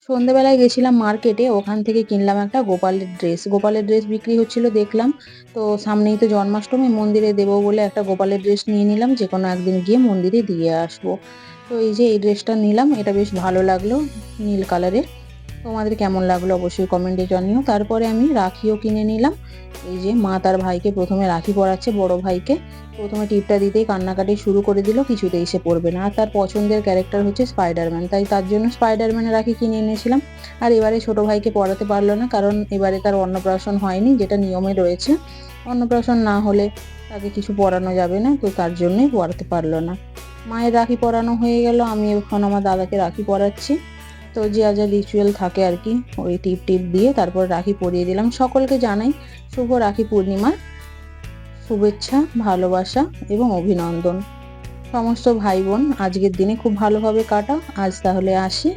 সন্ধ্যেবেলায় গেছিলাম মার্কেটে, ওখান থেকে কিনলাম একটা গোপালের ড্রেস। গোপালের ড্রেস বিক্রি হচ্ছিল দেখলাম। তো সামনেই তো জন্মাষ্টমী, মন্দিরে দেবো বলে একটা গোপালের ড্রেস নিয়ে নিলাম, যেকোনো একদিন গিয়ে মন্দিরে দিয়ে আসবো। তো এই যে এই ড্রেসটা নিলাম, এটা বেশ ভালো লাগলো, নীল কালারের। তোমাদের কেমন লাগলো অবশ্যই কমেন্টে জানিও। তারপরে আমি রাখিও কিনে নিলাম। এই যে মা তার ভাইকে প্রথমে রাখি পরাচ্ছে, বড় ভাইকে। প্রথমে টিপটা দিতেই কান্নাকাটি শুরু করে দিল, কিছুতেই সে পড়বে না। আর তার পছন্দের ক্যারেক্টার হচ্ছে স্পাইডারম্যান, তাই তার জন্য স্পাইডারম্যানের রাখি কিনে এনেছিলাম। আর এবারে ছোট ভাইকে পরাতে পারলো না, কারণ এবারে তার অন্নপ্রাশন হয়নি, যেটা নিয়মে রয়েছে। অন্নপ্রাশন না হলে তাকে কিছু পরানো যাবে না, তো তার জন্যই পরাতে পারলো না। মায়ের রাখি পরানো হয়ে গেল, আমি এখন আমার দাদাকে রাখি পরাচ্ছি। তো যা যা রিচুয়াল থাকে আর কি, ওই টিপ টিপ দিয়ে তারপর রাখি পরিয়ে দিলাম। সকলকে জানাই শুভ রাখি পূর্ণিমার শুভেচ্ছা, ভালোবাসা এবং অভিনন্দন। সমস্ত ভাই বোন আজকের দিনে খুব ভালোভাবে কাটাও। আজ তাহলে আসি।